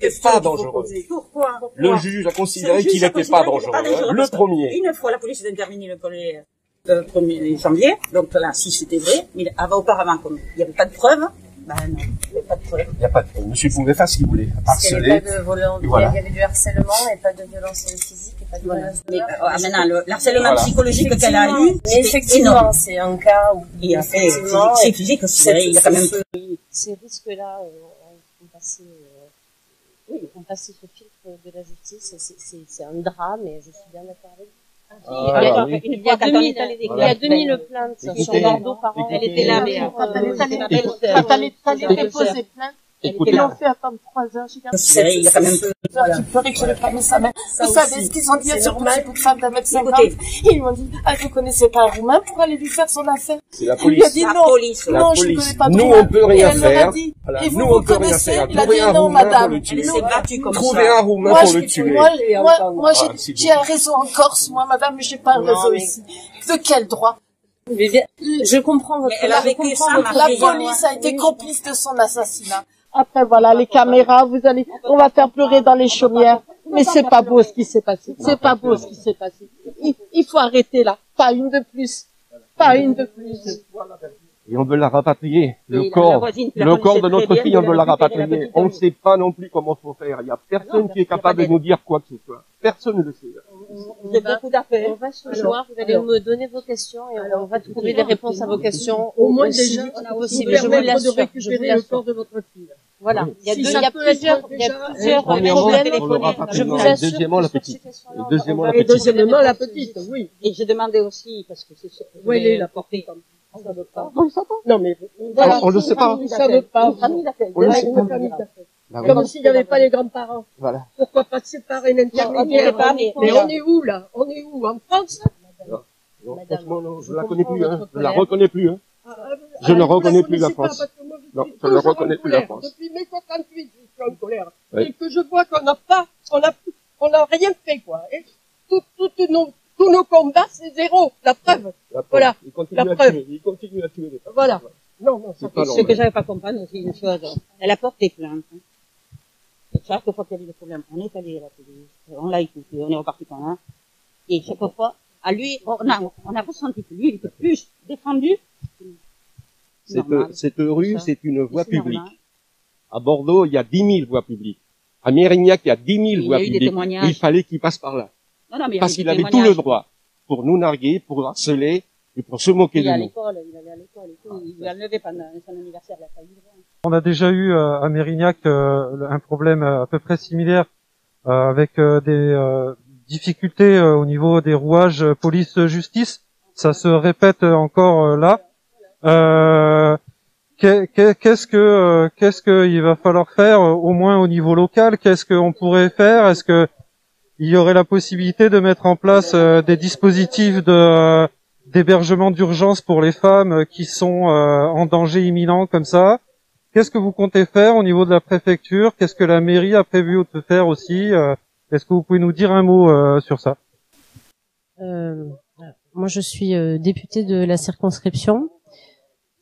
n'était pas dangereux. Pourquoi? Le juge a considéré qu'il n'était pas dangereux. Le premier. Une fois, la police est intervenue le 1er janvier, donc là, si c'était vrai, mais auparavant, comme il n'y avait pas de preuves, ben non, il n'y avait pas de preuves. Il n'y a pas de preuves. Monsieur pouvait faire ce qu'il voulait. Il n'y avait pas de violence, il y avait du harcèlement et pas de violence physique et pas de violence de maintenant, le harcèlement psychologique qu'elle a eu, mais effectivement, c'est un cas où il a fait physique, il y a quand même ces risques-là ont passé ce filtre de la justice, c'est un drame et je suis bien d'accord avec vous. Il y a 2000 plaintes sur Bordeaux par an. Elle était là, mais quand elle était posée plainte, ils l'ont fait attendre 3 heures. Il y a quand même qui pleurait que je n'ai pas mis sa main. Vous savez ce qu'ils ont dit sur cette femme d'1m50? Ils lui ont dit, ah, vous connaissez pas un Roumain pour aller lui faire son affaire? C'est la police. Il a dit non, non, je ne connais pas de Nous, Roumain. on peut rien faire. Et vous, vous connaissez? Il a dit non, madame. Trouver un Roumain pour le tuer. Moi, j'ai un réseau en Corse, moi, madame, mais j'ai pas un réseau ici. De quel droit? Je comprends votre la police a été complice de son assassinat. Après, voilà, les caméras, on va faire pleurer dans les chaumières. Mais c'est pas beau ce qui s'est passé. C'est pas beau ce qui s'est passé. Il faut arrêter là. Pas une de plus. Pas une de plus. Et on veut la rapatrier. Le corps de notre fille, on veut la rapatrier. On ne sait pas non plus comment faut faire. Il y a personne qui est capable de nous dire quoi que ce soit. Personne ne le sait. J'ai beaucoup d'affaires. On va se joindre, vous allez me donner vos questions et on va trouver des réponses à vos questions. Au moins déjà, possible. Je vous l'assure. De récupérer le corps de votre fille. Voilà. Il y a plusieurs problèmes. Je vous assure. Deuxièmement, la petite. Et deuxièmement, la petite, oui. Et j'ai demandé aussi, parce que c'est sûr. Où elle est la portée? On ne savent pas. Non, mais. On ne le sait pas. Ils ne savent pas. On le sait pas. Comme s'il n'y avait pas les grands-parents. Voilà. Pourquoi passer par un intermédiaire? Mais on est où, là? On est où? En France? Non, franchement, non, je la connais plus, hein. Je la reconnais plus, hein. Je ne reconnais plus la France. Non, je ne reconnais plus la France. Depuis mai 68, je suis en colère. Et que je vois qu'on n'a rien fait, quoi. Et tous nos combats, c'est zéro. La preuve. Voilà. Il continue à tuer les femmes. Voilà. Non, ce que j'avais pas compris aussi, une chose. Elle a porté plainte. Chaque fois qu'il y a eu des problèmes, on est allé à la police, on l'a écouté, on est reparti quand même. Et chaque fois, à lui, on a ressenti que lui, il était plus défendu. Cette rue, c'est une voie publique. À Bordeaux, il y a 10 000 voies publiques. À Mérignac, il y a 10 000 voies publiques. Il fallait qu'il passe par là. Parce qu'il avait tout le droit pour nous narguer, pour harceler et pour se moquer de nous. Il allait à l'école, il lui a levé pendant son anniversaire, il a pas eu le droit. On a déjà eu à Mérignac un problème à peu près similaire avec des difficultés au niveau des rouages police-justice. Ça se répète encore là. Qu'est-ce que il va falloir faire au moins au niveau local? Qu'est-ce qu'on pourrait faire? Est-ce que il y aurait la possibilité de mettre en place des dispositifs d'hébergement d'urgence pour les femmes qui sont en danger imminent comme ça? Qu'est-ce que vous comptez faire au niveau de la préfecture? Qu'est-ce que la mairie a prévu de faire aussi? Est-ce que vous pouvez nous dire un mot sur ça? Moi, je suis députée de la circonscription.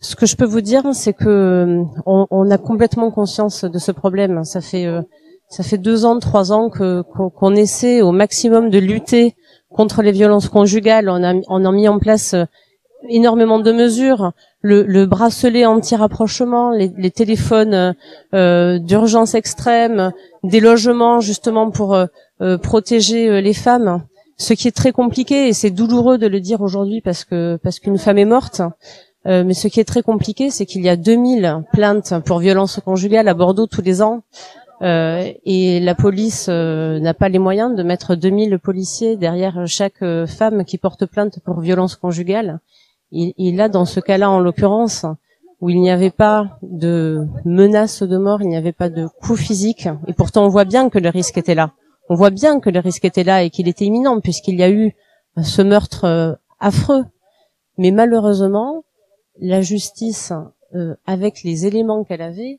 Ce que je peux vous dire, c'est que on a complètement conscience de ce problème. Ça fait 2 ans, 3 ans qu'on essaie au maximum de lutter contre les violences conjugales. On a mis en place énormément de mesures, le bracelet anti-rapprochement, les téléphones d'urgence extrême, des logements justement pour protéger les femmes. Ce qui est très compliqué, et c'est douloureux de le dire aujourd'hui parce qu'une femme est morte. Mais ce qui est très compliqué, c'est qu'il y a 2000 plaintes pour violences conjugales à Bordeaux tous les ans. Et la police n'a pas les moyens de mettre 2000 policiers derrière chaque femme qui porte plainte pour violence conjugale. Et là, dans ce cas-là, en l'occurrence, où il n'y avait pas de menace de mort, il n'y avait pas de coup physique, et pourtant on voit bien que le risque était là. On voit bien que le risque était là et qu'il était imminent, puisqu'il y a eu ce meurtre affreux. Mais malheureusement, la justice, avec les éléments qu'elle avait,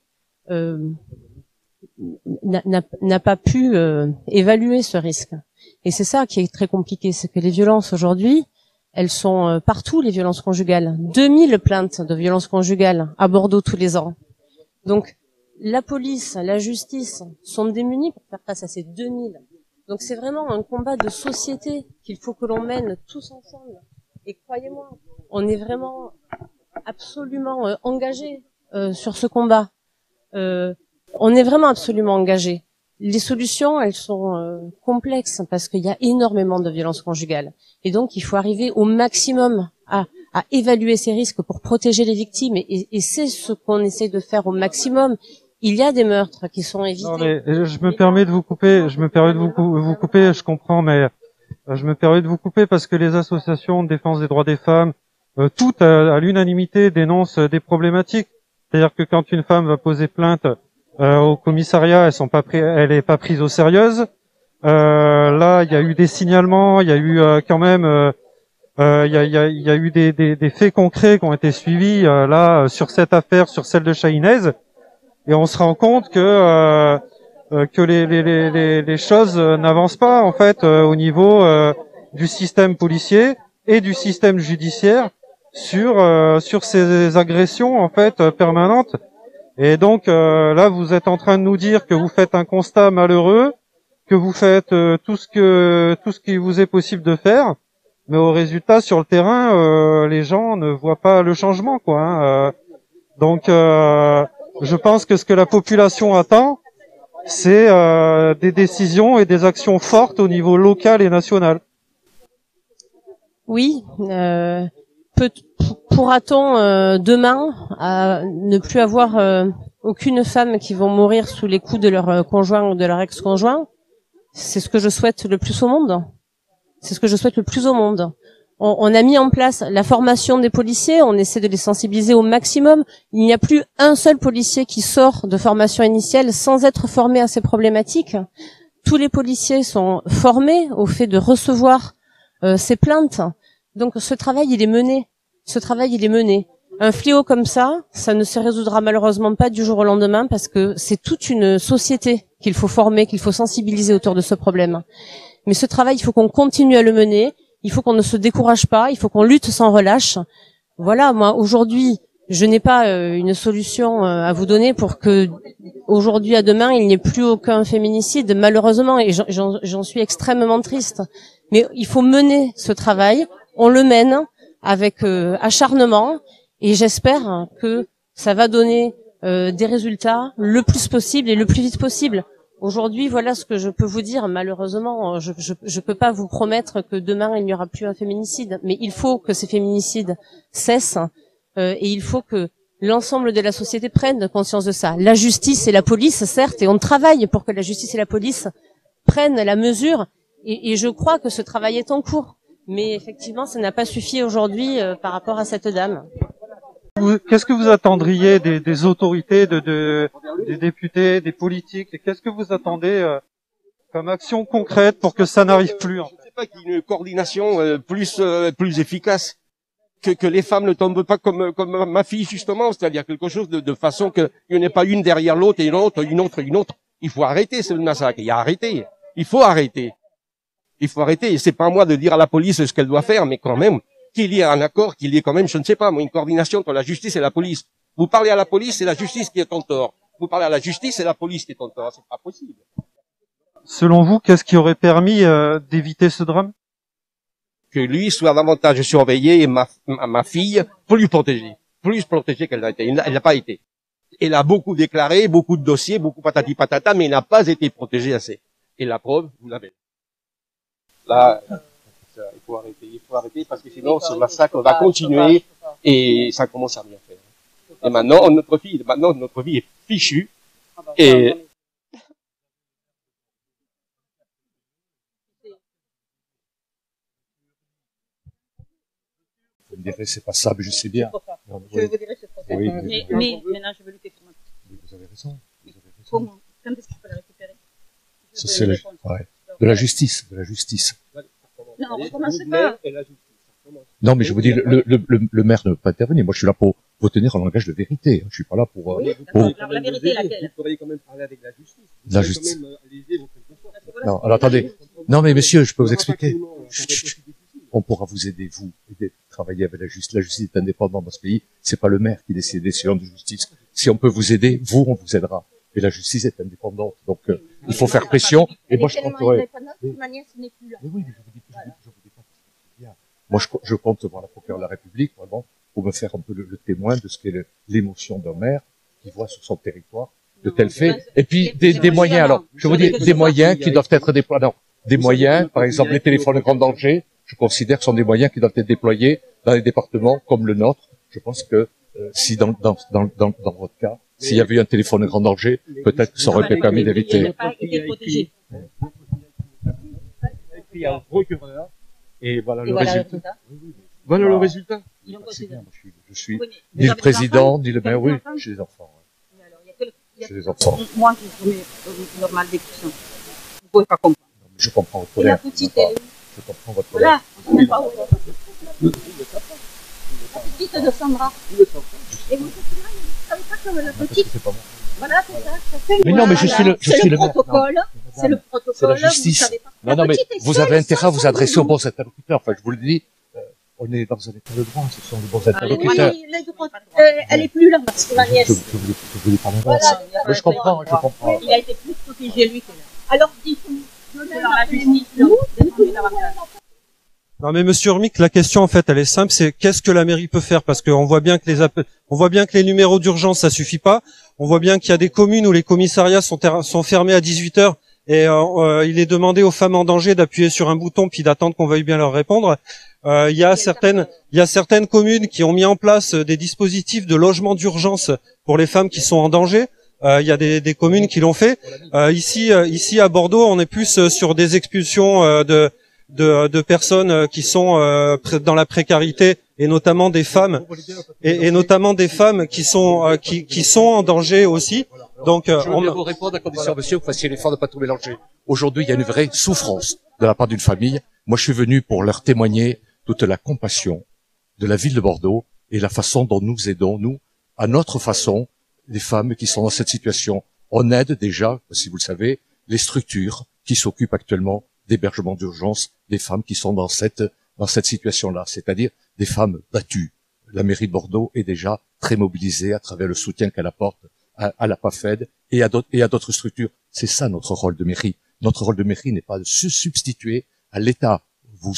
n'a pas pu évaluer ce risque. Et c'est ça qui est très compliqué, c'est que les violences aujourd'hui, elles sont partout, les violences conjugales. 2000 plaintes de violences conjugales à Bordeaux tous les ans. Donc la police, la justice sont démunis pour faire face à ces 2000. Donc c'est vraiment un combat de société qu'il faut que l'on mène tous ensemble. Et croyez-moi, on est vraiment absolument engagés sur ce combat. On est vraiment absolument engagés. Les solutions, elles sont complexes parce qu'il y a énormément de violences conjugales. Et donc, il faut arriver au maximum à évaluer ces risques pour protéger les victimes. Et c'est ce qu'on essaie de faire au maximum. Il y a des meurtres qui sont évités. Non, mais je me permets de vous couper. Je comprends, mais je me permets de vous couper parce que les associations de défense des droits des femmes, toutes à l'unanimité dénoncent des problématiques. C'est-à-dire que quand une femme va poser plainte au commissariat, elle est pas prise au sérieux. Là, il y a eu des signalements, il y a eu quand même, il y a eu des faits concrets qui ont été suivis là sur cette affaire, sur celle de Chahinez, et on se rend compte que les choses n'avancent pas en fait au niveau du système policier et du système judiciaire sur ces agressions en fait permanentes. Et donc là, vous êtes en train de nous dire que vous faites un constat malheureux, que vous faites tout ce qui vous est possible de faire, mais au résultat sur le terrain, les gens ne voient pas le changement, quoi. Hein. Donc, je pense que ce que la population attend, c'est des décisions et des actions fortes au niveau local et national. Oui. Pourra-t-on demain ne plus avoir aucune femme qui vont mourir sous les coups de leur conjoint ou de leur ex-conjoint? C'est ce que je souhaite le plus au monde. C'est ce que je souhaite le plus au monde. On a mis en place la formation des policiers, on essaie de les sensibiliser au maximum. Il n'y a plus un seul policier qui sort de formation initiale sans être formé à ces problématiques. Tous les policiers sont formés au fait de recevoir ces plaintes. Donc ce travail, il est mené. Un fléau comme ça ne se résoudra malheureusement pas du jour au lendemain parce que c'est toute une société qu'il faut former, qu'il faut sensibiliser autour de ce problème. Mais ce travail, il faut qu'on continue à le mener, il faut qu'on ne se décourage pas, il faut qu'on lutte sans relâche. Voilà, moi, aujourd'hui, je n'ai pas une solution à vous donner pour que, aujourd'hui à demain, il n'y ait plus aucun féminicide, malheureusement, et j'en suis extrêmement triste. Mais il faut mener ce travail, on le mène avec acharnement, et j'espère que ça va donner des résultats le plus possible et le plus vite possible. Aujourd'hui, voilà ce que je peux vous dire. Malheureusement, je peux pas vous promettre que demain il n'y aura plus un féminicide, mais il faut que ces féminicides cessent et il faut que l'ensemble de la société prenne conscience de ça. La justice et la police, certes, et on travaille pour que la justice et la police prennent la mesure, et je crois que ce travail est en cours. Mais effectivement, ça n'a pas suffi aujourd'hui par rapport à cette dame. Qu'est-ce que vous attendriez des autorités, des députés, des politiques? Qu'est-ce que vous attendez comme action concrète pour que ça n'arrive plus? Je ne sais pas qu'il y ait une coordination plus efficace, que les femmes ne tombent pas comme ma fille justement, c'est-à-dire quelque chose de façon qu'il n'y en ait pas une derrière l'autre et une autre. Il faut arrêter ce massacre. Il faut arrêter. Et c'est pas à moi de dire à la police ce qu'elle doit faire, mais quand même, qu'il y ait un accord, qu'il y ait quand même, je ne sais pas, une coordination entre la justice et la police. Vous parlez à la police, c'est la justice qui est en tort. Vous parlez à la justice, c'est la police qui est en tort. C'est pas possible. Selon vous, qu'est-ce qui aurait permis d'éviter ce drame? Que lui soit davantage surveillé et ma fille plus protégée qu'elle l'a été. Elle n'a pas été. Elle a beaucoup déclaré, beaucoup de dossiers, beaucoup patati patata, mais elle n'a pas été protégée assez. Et la preuve, vous l'avez. Là, il faut arrêter parce que sinon ce massacre va continuer et ça commence à bien faire. Et maintenant notre vie est fichue et vous me direz c'est pas ça, mais je sais bien. Je vous dirai c'est trop. Oui, mais maintenant je veux lutter contre moi. Vous avez raison. Comment? Quand est-ce que je peux la récupérer? Ça c'est de la justice. Non, recommencez pas. Non, mais je vous dis, le maire ne peut pas intervenir. Moi, je suis là pour retenir un langage de vérité. Je suis pas là pour... Oui, alors la vérité, laquelle? Vous pourriez quand même parler avec la justice. La justice. Non, alors attendez. Non, mais monsieur, je peux vous expliquer. On pourra vous aider, aider à travailler avec la justice. La justice est indépendante dans ce pays. C'est pas le maire qui décide des décisions de justice. Si on peut vous aider, on vous aidera. Mais la justice est indépendante, donc il faut faire pression. Et moi, je compterai. Mais oui, mais je vous dis pas. Moi, je compte voir la procureure de la République, vraiment, pour me faire un peu le témoin de ce qu'est l'émotion d'un maire qui voit sur son territoire de tels faits. Et puis, des moyens, alors, je vous dis, des moyens qui doivent être déployés. Non, des moyens, par exemple, les téléphones de grand danger, je considère que ce sont des moyens qui doivent être déployés dans les départements comme le nôtre. Je pense que si dans votre cas, s'il y avait eu un téléphone de grand danger, peut-être que ça aurait été permis d'éviter. Il y a un procureur, et voilà le résultat. Voilà le résultat. Je suis ni le président, ni le maire. Oui, j'ai des enfants. J'ai des enfants. Moi, je mets normal d'écusson. Vous pouvez pas comprendre. Je comprends votre colère. Je comprends votre colère. Voilà, on ne sait pas où elle est. La petite de Sandra. Et vous savez pas comme la petite. Voilà, c'est ça. Mais non, mais je suis le protocole. C'est le protocole. C'est la justice. Non, mais vous avez intérêt à vous adresser aux bons interlocuteurs. Enfin, je vous le dis, on est dans un état de droit, ce sont les bons interlocuteurs. Elle est plus là, parce que ma nièce. Je vous dis pas l'inverse. Mais je comprends. Il a été plus protégé, lui, qu'elle. Alors, dites-nous, la justice, donnez davantage. Non mais Monsieur Urmic, la question en fait elle est simple, c'est qu'est-ce que la mairie peut faire, parce qu'on voit bien que les numéros d'urgence ça suffit pas. On voit bien qu'il y a des communes où les commissariats sont fermés à 18h et il est demandé aux femmes en danger d'appuyer sur un bouton puis d'attendre qu'on veuille bien leur répondre. Il y a certaines communes qui ont mis en place des dispositifs de logement d'urgence pour les femmes qui sont en danger. Il y a des communes qui l'ont fait. Ici à Bordeaux, on est plus sur des expulsions de personnes qui sont dans la précarité et notamment des femmes et notamment des femmes qui sont en danger aussi. Donc on vais vous répondre à condition, monsieur, que vous fassiez l'effort de ne pas tout mélanger. Aujourd'hui, il y a une vraie souffrance de la part d'une famille. Moi, je suis venu pour leur témoigner toute la compassion de la ville de Bordeaux et la façon dont nous aidons, nous, à notre façon, les femmes qui sont dans cette situation. On aide déjà, si vous le savez, les structures qui s'occupent actuellement d'hébergement d'urgence des femmes qui sont dans cette situation-là, c'est-à-dire des femmes battues. La mairie de Bordeaux est déjà très mobilisée à travers le soutien qu'elle apporte à la PAFED et à d'autres structures. C'est ça notre rôle de mairie. Notre rôle de mairie n'est pas de se substituer à l'État. Vous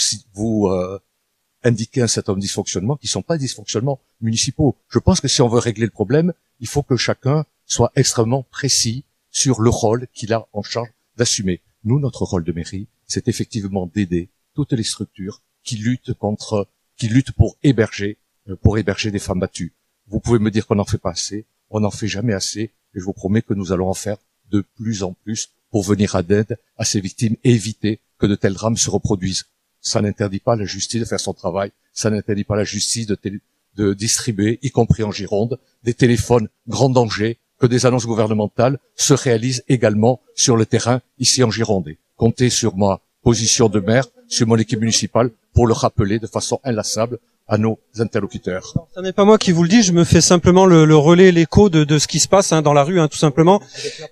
indiquez un certain nombre de dysfonctionnements qui ne sont pas des dysfonctionnements municipaux. Je pense que si on veut régler le problème, il faut que chacun soit extrêmement précis sur le rôle qu'il a en charge d'assumer. Nous, notre rôle de mairie, c'est effectivement d'aider toutes les structures qui luttent pour héberger des femmes battues. Vous pouvez me dire qu'on n'en fait pas assez, on n'en fait jamais assez, et je vous promets que nous allons en faire de plus en plus pour venir à l'aide à ces victimes et éviter que de tels drames se reproduisent. Ça n'interdit pas à la justice de faire son travail, ça n'interdit pas à la justice de distribuer, y compris en Gironde, des téléphones grand danger, que des annonces gouvernementales se réalisent également sur le terrain ici en Gironde. Comptez sur ma position de maire, sur mon équipe municipale, pour le rappeler de façon inlassable à nos interlocuteurs. Ce n'est pas moi qui vous le dis, je me fais simplement le relais, l'écho de ce qui se passe dans la rue, tout simplement.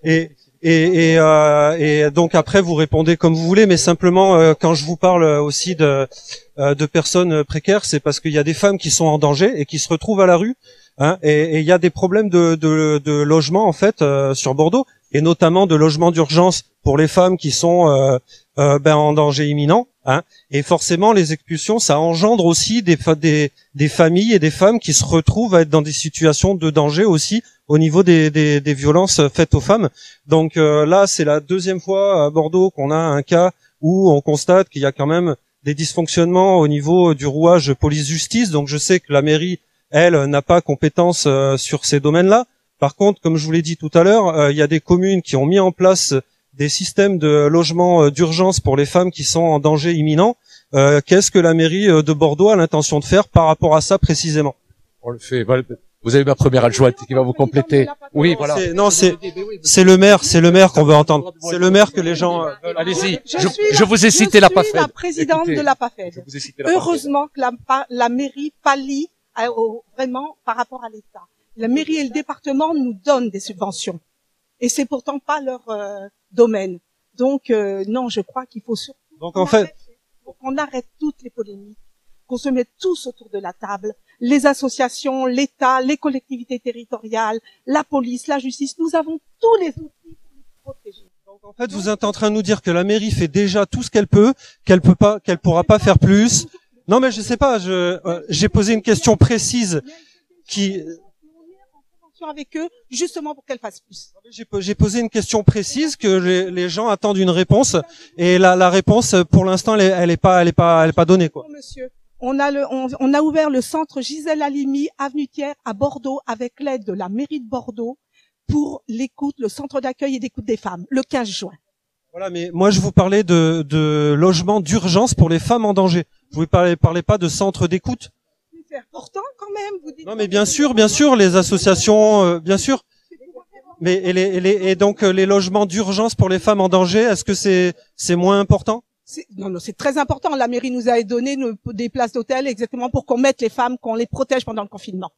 Et donc après vous répondez comme vous voulez, mais simplement quand je vous parle aussi de personnes précaires, c'est parce qu'il y a des femmes qui sont en danger et qui se retrouvent à la rue, et il y a des problèmes de logement en fait sur Bordeaux, et notamment de logement d'urgence pour les femmes qui sont en danger imminent. Et forcément, les expulsions, ça engendre aussi des familles et des femmes qui se retrouvent à être dans des situations de danger aussi au niveau des violences faites aux femmes. Donc là, c'est la deuxième fois à Bordeaux qu'on a un cas où on constate qu'il y a quand même des dysfonctionnements au niveau du rouage police-justice. Donc je sais que la mairie, elle, n'a pas compétence sur ces domaines-là. Par contre, comme je vous l'ai dit tout à l'heure, il y a des communes qui ont mis en place des systèmes de logement d'urgence pour les femmes qui sont en danger imminent. Qu'est-ce que la mairie de Bordeaux a l'intention de faire par rapport à ça précisément? On le fait. Vous avez ma première adjointe qui va vous compléter. Oui, voilà. C'est le maire qu'on veut entendre. C'est le maire que les gens allez-y. Je vous ai cité la PAFED. Je suis la présidente de la PAFED. Heureusement que la mairie pallie vraiment par rapport à l'État. La mairie et le département nous donnent des subventions. Et c'est pourtant pas leur domaine. Donc non, je crois qu'il faut surtout qu'on arrête toutes les polémiques, qu'on se mette tous autour de la table. les associations, l'État, les collectivités territoriales, la police, la justice, nous avons tous les outils pour les protéger. Donc en fait, vous êtes en train de nous dire que la mairie fait déjà tout ce qu'elle peut, qu'elle pourra pas faire plus. Non mais je sais pas, j'ai posé une question précise qui avec eux justement pour qu'elle fasse plus. J'ai posé une question précise que les gens attendent une réponse et la réponse pour l'instant elle est pas donnée quoi. Non, monsieur, on a ouvert le centre Gisèle Halimi avenue Thiers à Bordeaux avec l'aide de la mairie de Bordeaux pour l'écoute, le centre d'accueil et d'écoute des femmes le 15 juin. Voilà, mais moi je vous parlais de logement d'urgence pour les femmes en danger. Vous parlez pas de centre d'écoute? C'est important quand même. Vous dites non, mais bien sûr, les associations, bien sûr. Mais et donc les logements d'urgence pour les femmes en danger, est-ce que c'est moins important? Non, c'est très important. La mairie nous a donné des places d'hôtel exactement pour qu'on mette les femmes, qu'on les protège pendant le confinement.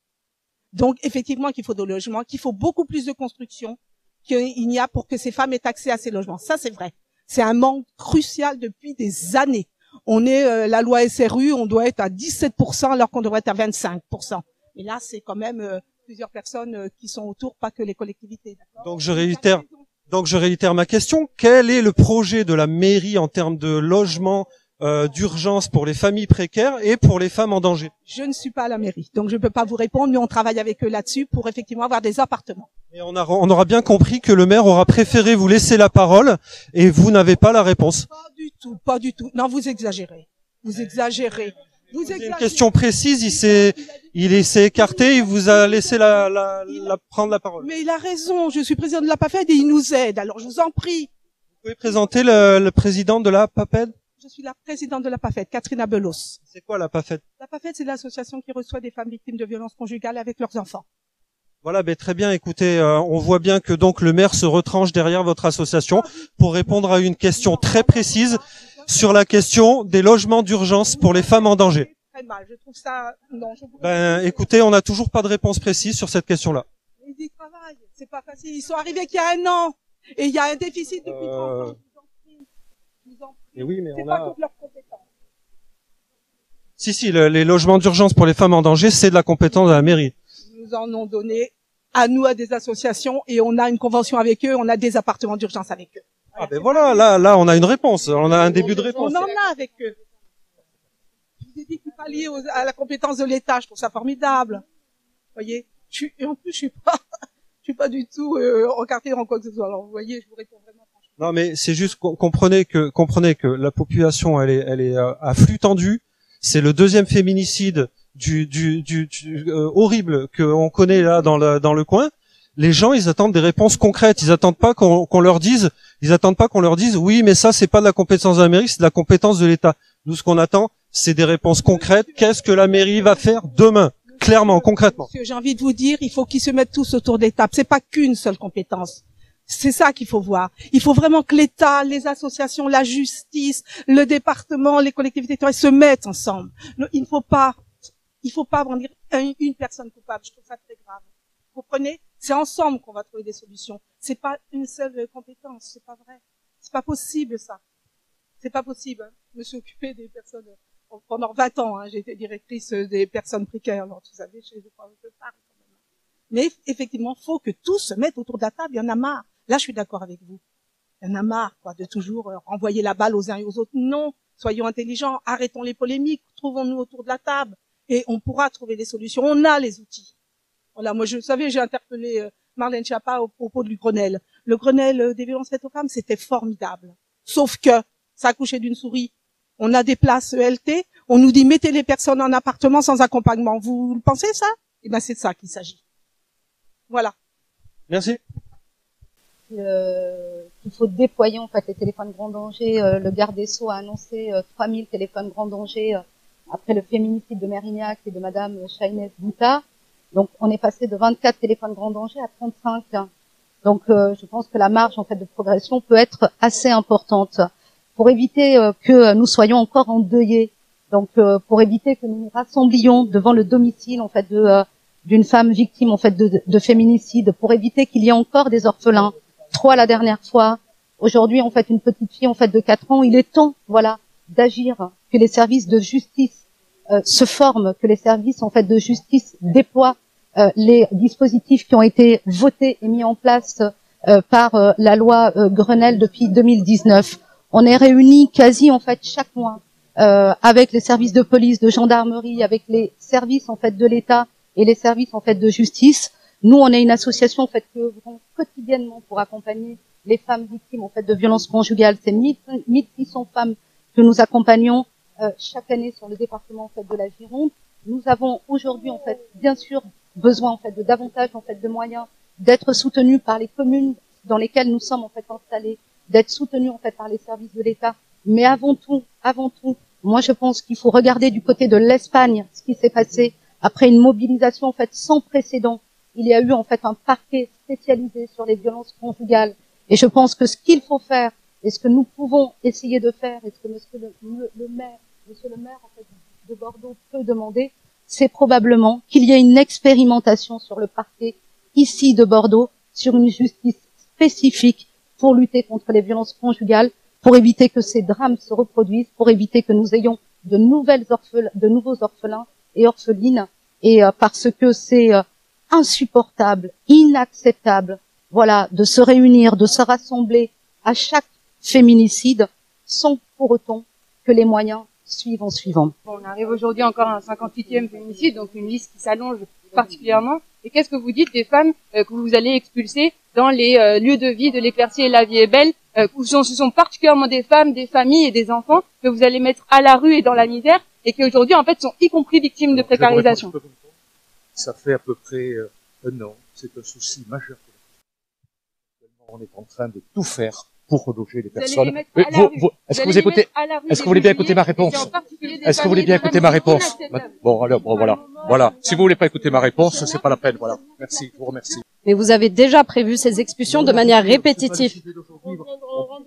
Donc effectivement qu'il faut des logements, qu'il faut beaucoup plus de construction qu'il n'y a pour que ces femmes aient accès à ces logements. Ça c'est vrai. C'est un manque crucial depuis des années. On est la loi SRU, on doit être à 17% alors qu'on devrait être à 25%. Et là, c'est quand même plusieurs personnes qui sont autour, pas que les collectivités. Donc je réitère ma question. Quel est le projet de la mairie en termes de logement d'urgence pour les familles précaires et pour les femmes en danger? Je ne suis pas à la mairie, donc je ne peux pas vous répondre, mais on travaille avec eux là-dessus pour effectivement avoir des appartements. Et on aura bien compris que le maire aura préféré vous laisser la parole et vous n'avez pas la réponse. Pas du tout. Non, vous exagérez. Vous exagérez. Une question précise, il s'est écarté, il vous a laissé prendre la parole. Mais il a raison, je suis président de la PAFED et il nous aide, alors je vous en prie. Vous pouvez présenter le président de la PAFED? Je suis la présidente de la PAFED, Catherine Abelos. C'est quoi la PAFED? La PAFED, c'est l'association qui reçoit des femmes victimes de violences conjugales avec leurs enfants. Voilà, très bien. Écoutez, on voit bien que donc le maire se retranche derrière votre association pour répondre à une question très précise sur la question des logements d'urgence pour les femmes en danger. Très mal, je trouve ça. Non, écoutez, on n'a toujours pas de réponse précise sur cette question-là. Ils y travaillent, c'est pas facile. Ils sont arrivés qu'il y a un an et il y a un déficit depuis 30 ans. Et oui, mais on a. Pas toute leur compétence. Si, les logements d'urgence pour les femmes en danger, c'est de la compétence de la mairie. Nous en ont donné à nous, à des associations, et on a une convention avec eux, on a des appartements d'urgence avec eux. Ah voilà, là, on a une réponse, on a un début de réponse. On en a avec eux. Je vous ai dit qu'il fallait à la compétence de l'État, je trouve ça formidable. Vous voyez, et en plus, je suis pas du tout encartée en quoi que ce soit. Alors, vous voyez, je vous réponds vraiment franchement. Non, mais c'est juste, comprenez que la population, elle est à flux tendu. C'est le deuxième féminicide horrible qu'on connaît là dans le coin. Les gens, ils attendent des réponses concrètes. Ils attendent pas qu'on leur dise oui, mais ça c'est pas de la compétence de la mairie, c'est de la compétence de l'État. Nous, ce qu'on attend, c'est des réponses concrètes. Qu'est-ce que la mairie va faire demain, clairement, concrètement? Monsieur, j'ai envie de vous dire, il faut qu'ils se mettent tous autour des tables. C'est pas qu'une seule compétence. C'est ça qu'il faut voir. Il faut vraiment que l'État, les associations, la justice, le département, les collectivités territoriales se mettent ensemble. Il ne faut pas en dire une personne coupable. Je trouve ça très grave. Vous comprenez? C'est ensemble qu'on va trouver des solutions. C'est pas une seule compétence. C'est pas vrai. C'est pas possible, ça. C'est pas possible. Hein. Je me suis occupée des personnes pendant 20 ans. Hein. J'ai été directrice des personnes précaires. Alors, vous savez, je parle quand même. Mais effectivement, faut que tous se mettent autour de la table. Il y en a marre. Là, je suis d'accord avec vous. Il y en a marre, quoi, de toujours renvoyer la balle aux uns et aux autres. Non. Soyons intelligents. Arrêtons les polémiques. Trouvons-nous autour de la table. Et on pourra trouver des solutions. On a les outils. Voilà, moi, vous savez, j'ai interpellé Marlène Schiappa au propos du Grenelle. Le Grenelle des violences faites aux femmes, c'était formidable. Sauf que ça accouchait d'une souris. On a des places ELT. On nous dit mettez les personnes en appartement sans accompagnement. Vous pensez ça? Eh ben, c'est de ça qu'il s'agit. Voilà. Merci. Il faut déployer en fait les téléphones grand danger. Le garde des Sceaux a annoncé 3000 téléphones grand danger après le féminicide de Mérignac et de Madame Chahinez Bouta. Donc on est passé de 24 téléphones grand danger à 35. Donc je pense que la marge en fait de progression peut être assez importante pour éviter que nous soyons encore endeuillés. Donc pour éviter que nous nous rassemblions devant le domicile en fait d'une femme victime en fait de féminicide, pour éviter qu'il y ait encore des orphelins. 3 la dernière fois. Aujourd'hui, en fait, une petite fille en fait de 4 ans. Il est temps, voilà, d'agir, que les services de justice se forment, que les services en fait de justice déploient les dispositifs qui ont été votés et mis en place par la loi Grenelle depuis 2019. On est réunis quasi en fait chaque mois avec les services de police, de gendarmerie, avec les services en fait de l'État et les services en fait de justice. Nous, on est une association en fait qui œuvrons quotidiennement pour accompagner les femmes victimes en fait de violences conjugales. C'est 1600 femmes que nous accompagnons chaque année sur le département en fait de la Gironde. Nous avons aujourd'hui en fait bien sûr besoin en fait de davantage en fait de moyens, d'être soutenus par les communes dans lesquelles nous sommes en fait installés, d'être soutenus en fait par les services de l'État. Mais avant tout, moi je pense qu'il faut regarder du côté de l'Espagne ce qui s'est passé après une mobilisation en fait sans précédent. Il y a eu en fait un parquet spécialisé sur les violences conjugales. Et je pense que ce qu'il faut faire et ce que nous pouvons essayer de faire et ce que monsieur le maire en fait de Bordeaux peut demander, c'est probablement qu'il y ait une expérimentation sur le parquet ici de Bordeaux, sur une justice spécifique pour lutter contre les violences conjugales, pour éviter que ces drames se reproduisent, pour éviter que nous ayons de nouveaux orphelins et orphelines, et parce que c'est insupportable, inacceptable, voilà, de se réunir, de se rassembler à chaque féminicide, sans pour autant que les moyens suivent en suivant. Bon, on arrive aujourd'hui encore à un 58e féminicide, donc une liste qui s'allonge particulièrement. Et qu'est-ce que vous dites des femmes que vous allez expulser dans les lieux de vie de l'Éclaircie et La Vie est Belle, où ce sont particulièrement des femmes, des familles et des enfants que vous allez mettre à la rue et dans la misère, et qui aujourd'hui en fait sont y compris victimes de précarisation. Ça fait à peu près un an, c'est un souci majeur. On est en train de tout faire pour reloger les personnes. Est-ce que vous voulez bien écouter ma réponse? Est-ce que vous voulez bien écouter ma réponse? Bon, alors, bon, voilà. Si vous voulez pas écouter ma réponse, c'est pas la peine, voilà. Merci, je vous remercie. Mais vous avez déjà prévu ces expulsions de manière répétitive.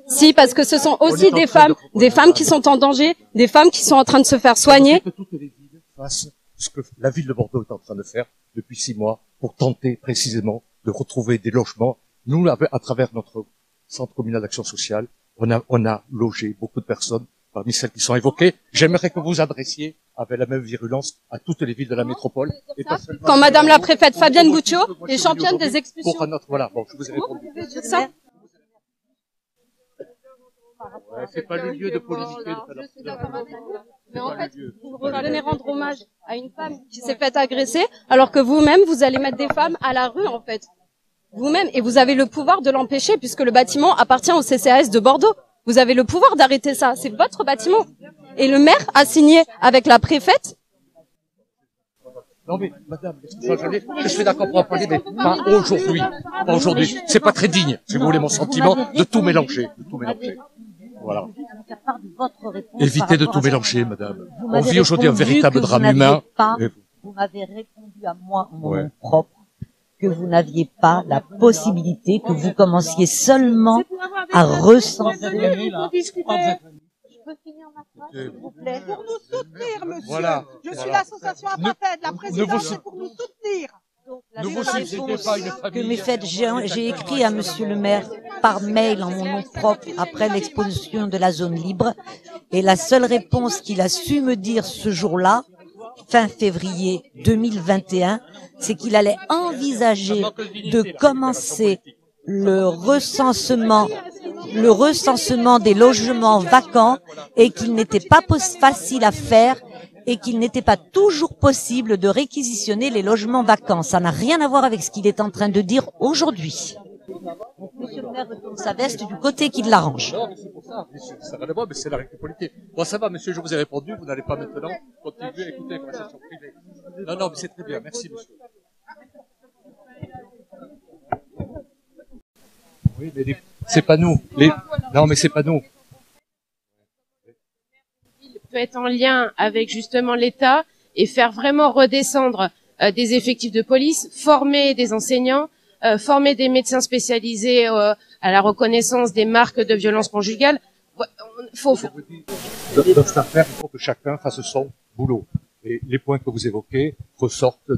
Si, parce que ce sont aussi des femmes qui sont en danger, des femmes qui sont en train de se faire soigner. Que toutes les villes fassent ce que la ville de Bordeaux est en train de faire depuis 6 mois pour tenter précisément de retrouver des logements. Nous, à travers notre centre communal d'action sociale, on a logé beaucoup de personnes parmi celles qui sont évoquées. J'aimerais que vous adressiez avec la même virulence à toutes les villes de la métropole. Et quand Madame la préfète Fabienne Gouccio est championne des expulsions. Voilà, bon, je vous ai répondu. Ça. Ouais, c'est pas le lieu de polémiquer. Mais en fait, vous venez rendre hommage à une femme qui s'est faite agresser, alors que vous-même, vous allez mettre des femmes à la rue, en fait. Vous-même, et vous avez le pouvoir de l'empêcher, puisque le bâtiment appartient au CCAS de Bordeaux. Vous avez le pouvoir d'arrêter ça, c'est votre bâtiment. Et le maire a signé avec la préfète. Non mais, madame, je suis d'accord pour en parler, mais pas aujourd'hui. Pas aujourd'hui. C'est pas très digne, si vous voulez mon sentiment, de tout mélanger. Voilà. Évitez de tout mélanger, madame. On vit aujourd'hui un véritable drame humain. Vous m'avez répondu à moi, en mon nom propre, que vous n'aviez pas la possibilité, que vous commenciez seulement à ressentir. Je peux finir ma phrase, s'il vous plaît? Pour nous soutenir, monsieur. Voilà. Je suis l'association Apartheid, la présidente, c'est pour nous soutenir. Ne vous inquiétez pas, une famille. J'ai écrit à monsieur le maire par mail en mon nom propre après l'exposition de la zone libre, et la seule réponse qu'il a su me dire ce jour-là, fin février 2021, c'est qu'il allait envisager de commencer le recensement des logements vacants, et qu'il n'était pas facile à faire, et qu'il n'était pas toujours possible de réquisitionner les logements vacants. Ça n'a rien à voir avec ce qu'il est en train de dire aujourd'hui. Donc, monsieur le maire retourne sa veste du côté qui l'arrange. Non, mais c'est pour ça. Ça va d'abord, mais c'est la réalité. Bon, ça va, monsieur, je vous ai répondu. Vous n'allez pas maintenant continuer à écouter les conversations privées. Non, mais c'est très bien. Merci, monsieur. Oui, mais c'est pas nous. Non, mais c'est pas nous. Peut être en lien avec justement l'État et faire vraiment redescendre des effectifs de police, former des enseignants, former des médecins spécialisés à la reconnaissance des marques de violence conjugale. Dans cette affaire, il faut que chacun fasse son boulot. Et les points que vous évoquez ressortent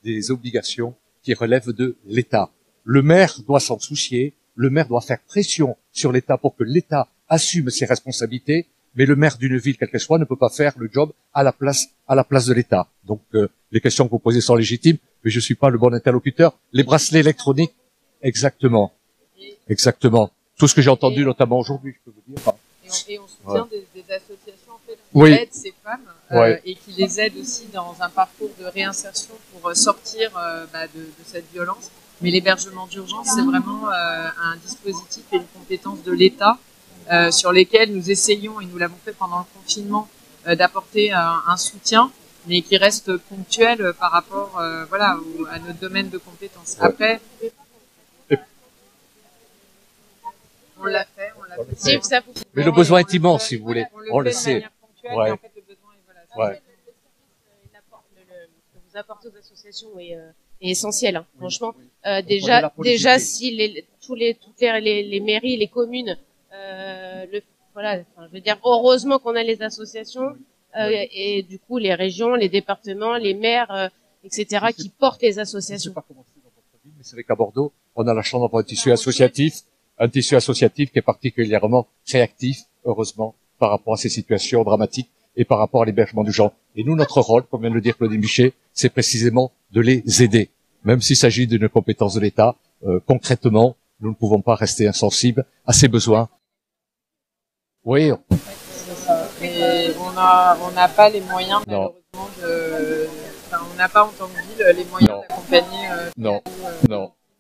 des obligations qui relèvent de l'État. Le maire doit s'en soucier, le maire doit faire pression sur l'État pour que l'État assume ses responsabilités, Mais le maire d'une ville, quelle qu'elle soit, ne peut pas faire le job à la place de l'État. Donc, les questions que vous posez sont légitimes, mais je suis pas le bon interlocuteur. Les bracelets électroniques, exactement. Exactement. Tout ce que j'ai entendu, notamment aujourd'hui, je peux vous dire. Et on soutient des associations, en fait, qui oui. aident ces femmes, et qui les aident aussi dans un parcours de réinsertion pour sortir de cette violence. Mais l'hébergement d'urgence, c'est vraiment un dispositif et une compétence de l'État sur lesquels nous essayons, et nous l'avons fait pendant le confinement, d'apporter un soutien, mais qui reste ponctuel par rapport à notre domaine de compétences. Après, on l'a fait. Mais le besoin est immense, si vous voulez. On le sait. Ouais. En fait, le besoin est, l'apport que vous apportez aux associations est essentiel. Hein. Franchement, déjà si toutes les mairies, les communes, je veux dire, heureusement qu'on a les associations et du coup les régions, les départements, les maires, etc. qui portent les associations. Je sais pas comment c'est dans votre ville, mais c'est vrai qu'à Bordeaux, on a la chance d'avoir un tissu associatif qui est particulièrement réactif, heureusement, par rapport à ces situations dramatiques et par rapport à l'hébergement d'urgence. Et nous, notre rôle, comme vient de le dire Claudine Bichet, c'est précisément de les aider. Même s'il s'agit d'une compétence de l'État, concrètement, nous ne pouvons pas rester insensibles à ces besoins. Oui. Et on n'a pas les moyens, malheureusement, on n'a pas en tant que ville les moyens d'accompagner. Non.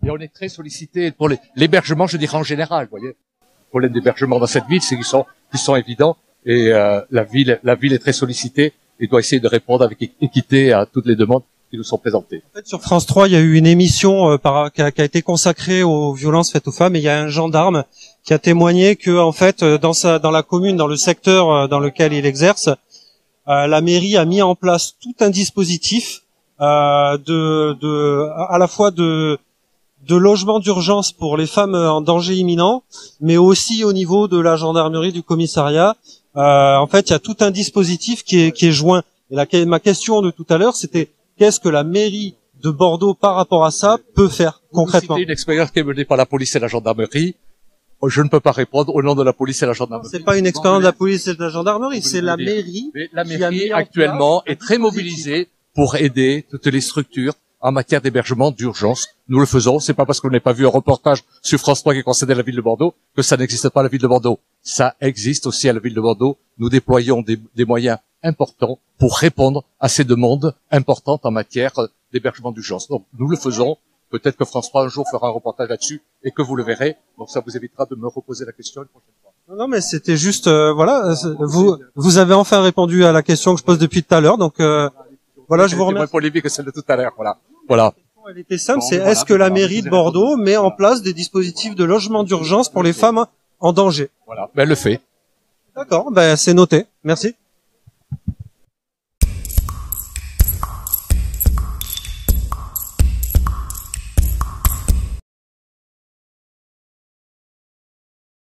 Et on est très sollicité pour l'hébergement, je dirais en général, vous voyez. Le problème d'hébergement dans cette ville, c'est qu'ils sont évidents, et la ville est très sollicitée et doit essayer de répondre avec équité à toutes les demandes qui nous sont présentées. En fait, sur France 3, il y a eu une émission qui a été consacrée aux violences faites aux femmes, et il y a un gendarme qui a témoigné que, en fait, dans la commune, dans le secteur dans lequel il exerce, la mairie a mis en place tout un dispositif à la fois de logement d'urgence pour les femmes en danger imminent, mais aussi au niveau de la gendarmerie, du commissariat. En fait, il y a tout un dispositif qui est joint. Et ma question de tout à l'heure, c'était qu'est-ce que la mairie de Bordeaux, par rapport à ça, peut faire concrètement? Vous citez une expérience qui est menée par la police et la gendarmerie. Je ne peux pas répondre au nom de la police et la gendarmerie. C'est pas une expérience de la police et de la gendarmerie, c'est la mairie. Mais la mairie actuellement est très mobilisée pour aider toutes les structures en matière d'hébergement d'urgence. Nous le faisons. C'est pas parce qu'on n'a pas vu un reportage sur France 3 qui concernait la ville de Bordeaux que ça n'existe pas à la ville de Bordeaux. Ça existe aussi à la ville de Bordeaux. Nous déployons des moyens importants pour répondre à ces demandes importantes en matière d'hébergement d'urgence. Donc, nous le faisons. Peut-être que France 3 un jour fera un reportage là-dessus et que vous le verrez. Donc, ça vous évitera de me reposer la question une prochaine fois. Non, mais c'était juste, vous avez enfin répondu à la question que je pose depuis tout à l'heure. Donc, voilà, je vous remercie. C'est moins polémique que celle de tout à l'heure. Voilà. Elle était simple, c'est est-ce que la mairie de Bordeaux met en place des dispositifs de logement d'urgence pour les femmes en danger? Voilà, elle le fait. D'accord, c'est noté. Merci.